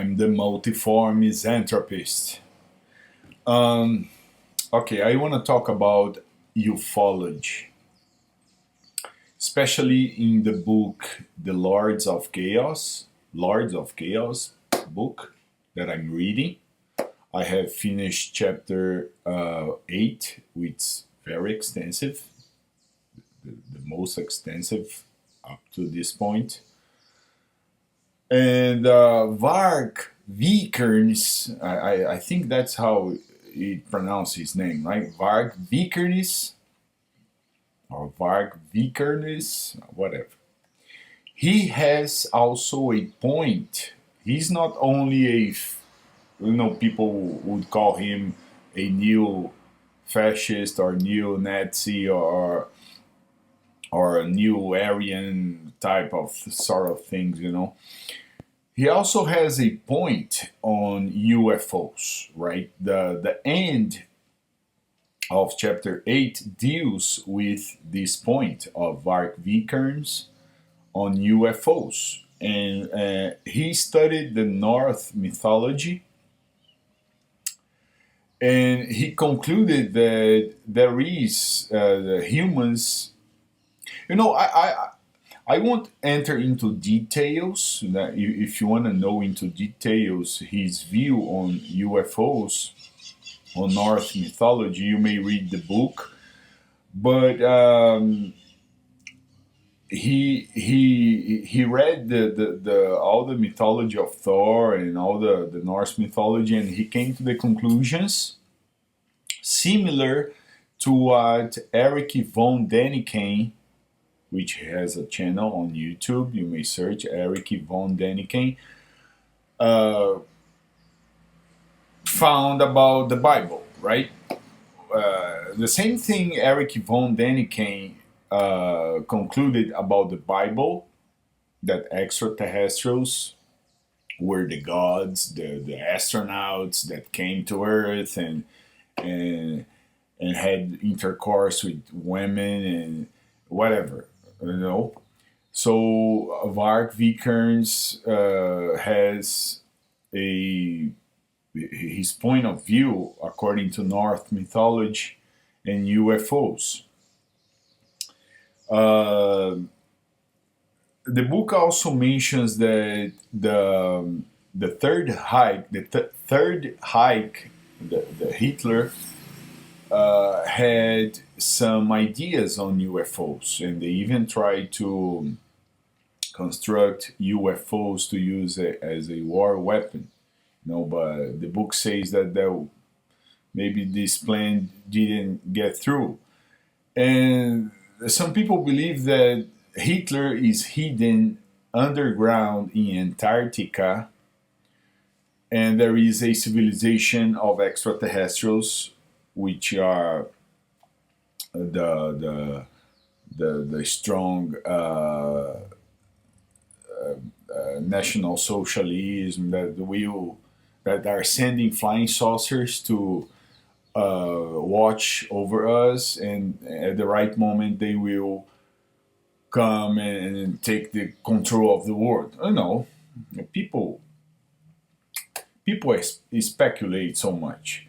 I'm the multiform misanthropist. Um, okay, I want to talk about ufology, especially in the book The Lords of Chaos book that I'm reading. I have finished chapter 8, which is very extensive, the most extensive up to this point. And Varg Vikernes, I think that's how he pronounced his name, right? Varg Vikernes or Varg Vikernes, whatever. He has also a point. He's not only people would call him a new fascist or neo Nazi or a new Aryan type of sort of things. He also has a point on UFOs, right? The end of chapter 8 deals with this point of Varg Vikernes on UFOs. And he studied the North mythology, and he concluded that there is the humans. I won't enter into details. That if you want to know into details his view on UFOs, on Norse mythology, you may read the book. But he read the all the mythology of Thor and all the Norse mythology, and he came to the conclusions similar to what Erich Von Däniken, which has a channel on YouTube. You may search Erich Von Däniken. Found about the Bible, right? The same thing Erich Von Däniken concluded about the Bible, that extraterrestrials were the gods, the astronauts that came to Earth and and had intercourse with women and whatever. So Varg Vikernes has a his point of view according to North mythology and UFOs. Uh, the book also mentions that the third hike, the Hitler had some ideas on UFOs, and they even tried to construct UFOs to use as a war weapon. But the book says that maybe this plan didn't get through. And some people believe that Hitler is hidden underground in Antarctica, and there is a civilization of extraterrestrials, which are the strong national socialism that are sending flying saucers to watch over us, and at the right moment they will come and take the control of the world. I don't know. People speculate so much.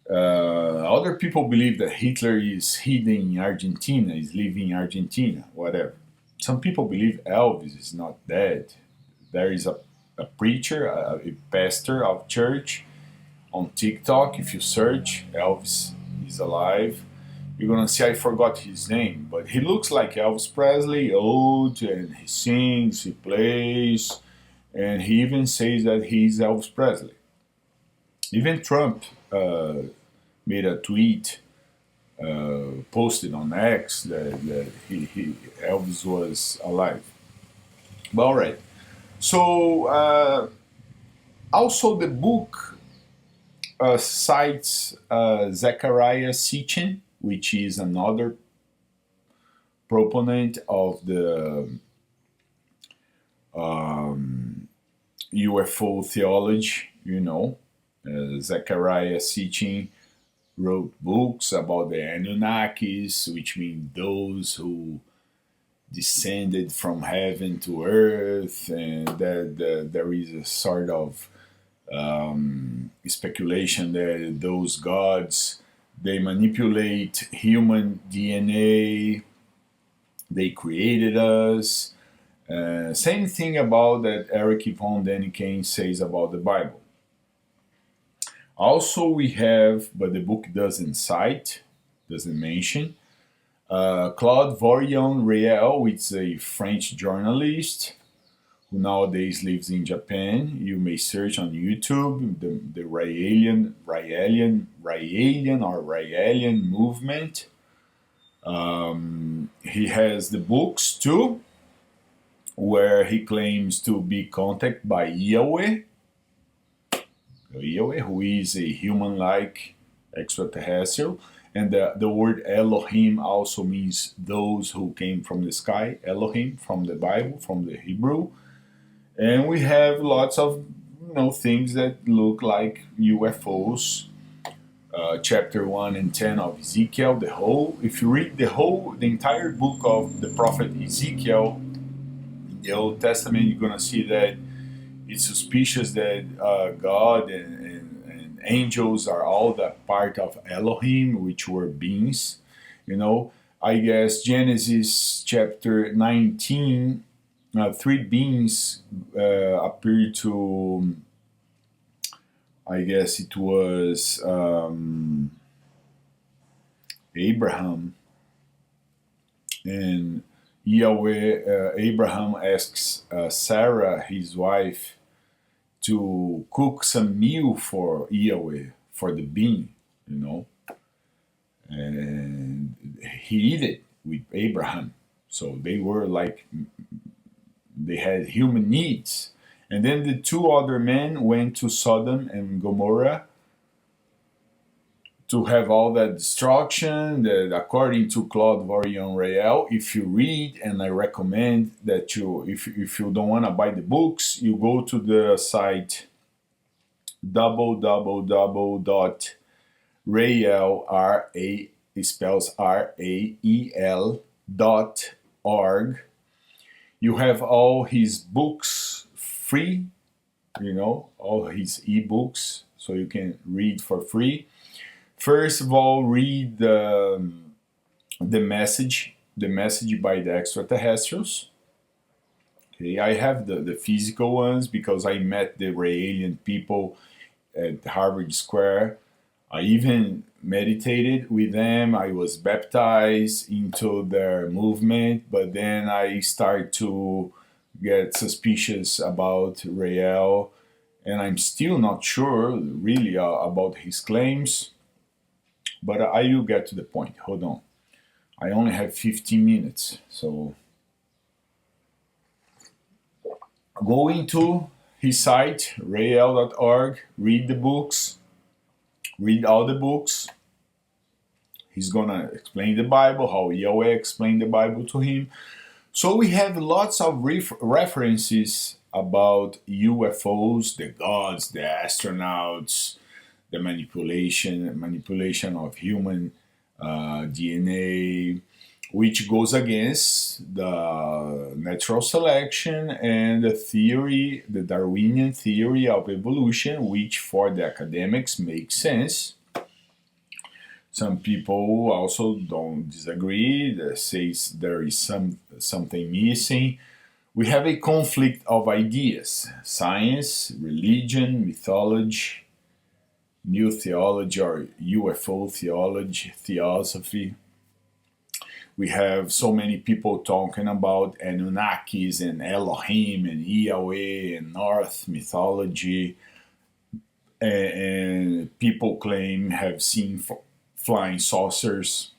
Other people believe that Hitler is hidden in Argentina, is living in Argentina, whatever. Some people believe Elvis is not dead. There is a preacher, a pastor of church on TikTok. If you search Elvis is alive, you're gonna see, I forgot his name, but he looks like Elvis Presley, old, and he sings, he plays, and he even says that he's Elvis Presley. Even Trump made a tweet, posted on X that Elvis was alive. But all right. So also the book cites Zecharia Sitchin, which is another proponent of the UFO theology. Zecharia Sitchin wrote books about the Anunnakis, which mean those who descended from heaven to earth, and that there is a sort of speculation that those gods, they manipulate human DNA, they created us. Same thing about that Erich Von Däniken says about the Bible. Also, we have, but the book doesn't cite, doesn't mention, Claude Vorilhon Räel, which is a French journalist who nowadays lives in Japan. You may search on YouTube the Raelian movement. He has the books too, where he claims to be contacted by Yahweh, who is a human-like extraterrestrial. And the word Elohim also means those who came from the sky. Elohim from the Bible, from the Hebrew. And we have lots of things that look like UFOs. Chapter 1 and 10 of Ezekiel, if you read the entire book of the prophet Ezekiel in the Old Testament, you're going to see that it's suspicious that God and angels are all that part of Elohim, which were beings. I guess Genesis chapter 19, 3 beings appear to, I guess it was Abraham, and Yahweh, Abraham asks Sarah, his wife, to cook some meal for Yahweh, for the being, and he eat it with Abraham. So they were like, they had human needs. And then the 2 other men went to Sodom and Gomorrah to have all that destruction. That, according to Claude Vorilhon Räel, if you read, and I recommend that if you don't want to buy the books, you go to the site www.rael, it spells RAEL.org. You have all his books free, all his ebooks, so you can read for free. First of all, read the message by the extraterrestrials. Okay, I have the physical ones because I met the Raelian people at Harvard Square. I even meditated with them. I was baptized into their movement, but then I started to get suspicious about Räel, and I'm still not sure really about his claims. But I will get to the point. Hold on. I only have 15 minutes. So go into his site, rael.org, read the books, read all the books. He's going to explain the Bible, how Yahweh explained the Bible to him. So we have lots of references about UFOs, the gods, the astronauts, the manipulation of human DNA, which goes against the natural selection and the Darwinian theory of evolution, which for the academics makes sense. Some people also don't disagree. They say there is something missing. We have a conflict of ideas: science, religion, mythology, new theology or UFO theology, theosophy. We have so many people talking about Anunnakis and Elohim and Yahweh and North mythology, and people claim have seen flying saucers.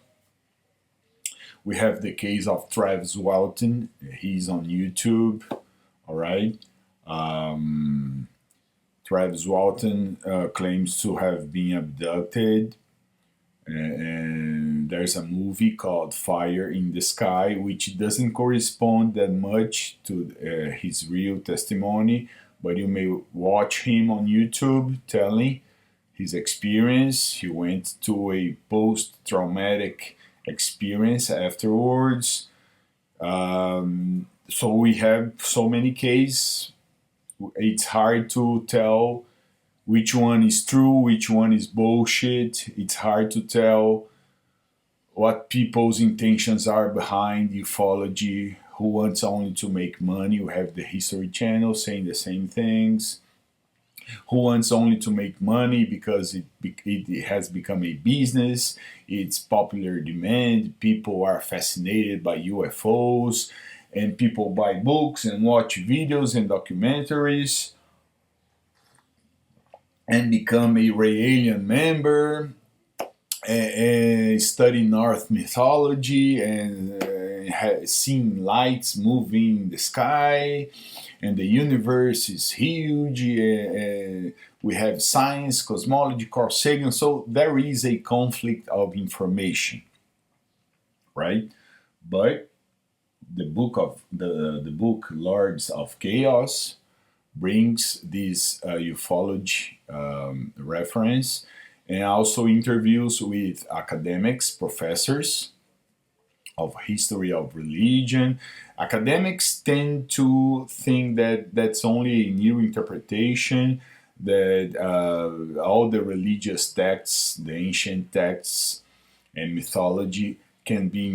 We have the case of Travis Walton. He's on YouTube. All right. Travis Walton claims to have been abducted. And there's a movie called Fire in the Sky, which doesn't correspond that much to his real testimony, but you may watch him on YouTube telling his experience. He went to a post-traumatic experience afterwards. So we have so many cases. It's hard to tell which one is true, which one is bullshit. It's hard to tell what people's intentions are behind ufology, who wants only to make money. We have the History Channel saying the same things. Who wants only to make money because it has become a business, it's popular demand, people are fascinated by UFOs, and people buy books and watch videos and documentaries and become a Raelian member and study North mythology and seeing lights moving in the sky, and the universe is huge. We have science, cosmology, Carl Sagan. So there is a conflict of information, right? But the book Lords of Chaos brings this ufology reference, and also interviews with academics, professors of history of religion. Academics tend to think that that's only a new interpretation, that all the religious texts, the ancient texts and mythology can be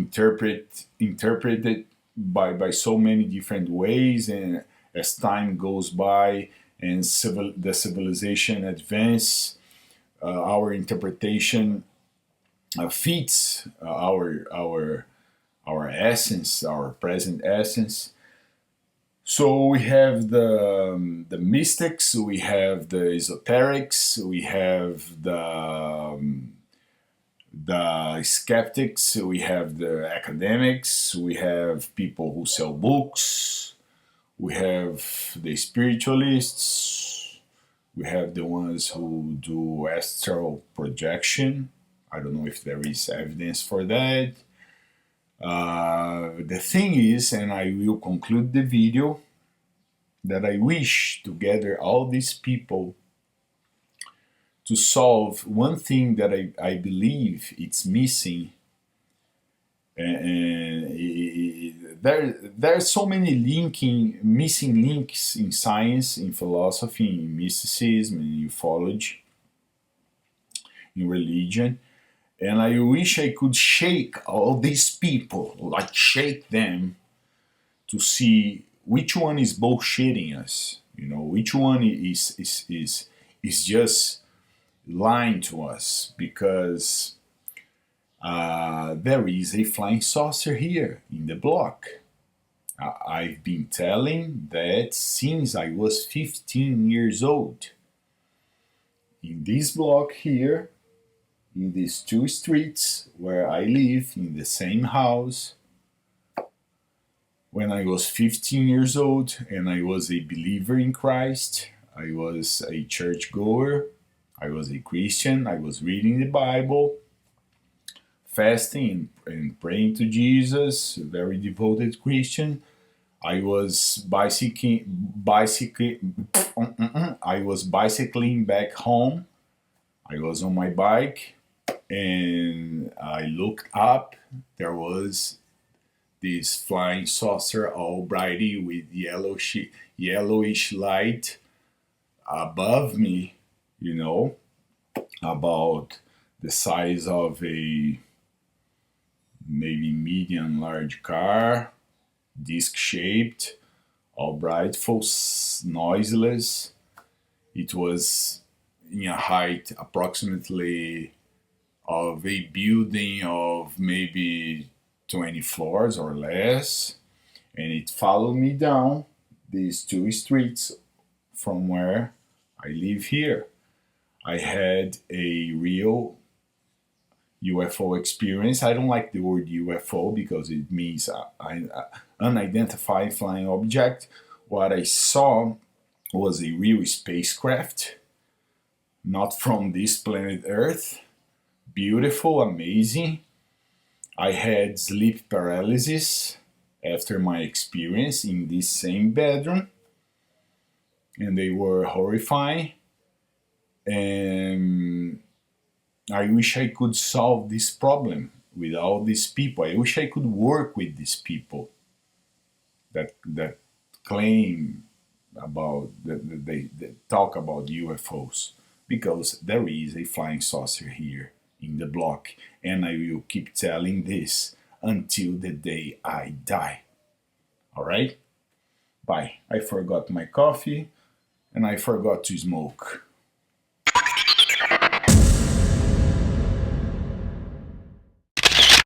interpreted by so many different ways, and as time goes by and the civilization advance, our interpretation fits our essence, our present essence. So we have the mystics, we have the esoterics, we have the skeptics, we have the academics, we have people who sell books, we have the spiritualists, we have the ones who do astral projection. I don't know if there is evidence for that. The thing is, and I will conclude the video, that I wish to gather all these people to solve one thing that I believe it's missing. And there are so many missing links in science, in philosophy, in mysticism, in ufology, in religion. And I wish I could shake all these people, like shake them, to see which one is bullshitting us. Which one is just lying to us, because there is a flying saucer here in the block. I've been telling that since I was 15 years old. In this block here, in these two streets where I live, in the same house, when I was 15 years old and I was a believer in Christ, I was a churchgoer, I was a Christian, I was reading the Bible, fasting and praying to Jesus, a very devoted Christian. I was bicycling back home. I was on my bike and I looked up. There was this flying saucer, all brighty with yellowish light above me, about the size of a maybe medium large car, disc shaped, all bright, full, noiseless. It was in a height approximately of a building of maybe 20 floors or less, and it followed me down these two streets from where I live here. I had a real UFO experience. I don't like the word UFO because it means unidentified flying object. What I saw was a real spacecraft, not from this planet Earth. Beautiful, amazing. I had sleep paralysis after my experience in this same bedroom, and they were horrifying. And I wish I could solve this problem with all these people. I wish I could work with these people that claim about, that they talk about UFOs. because there is a flying saucer here in the block, and I will keep telling this until the day I die. Alright? Bye. I forgot my coffee and I forgot to smoke.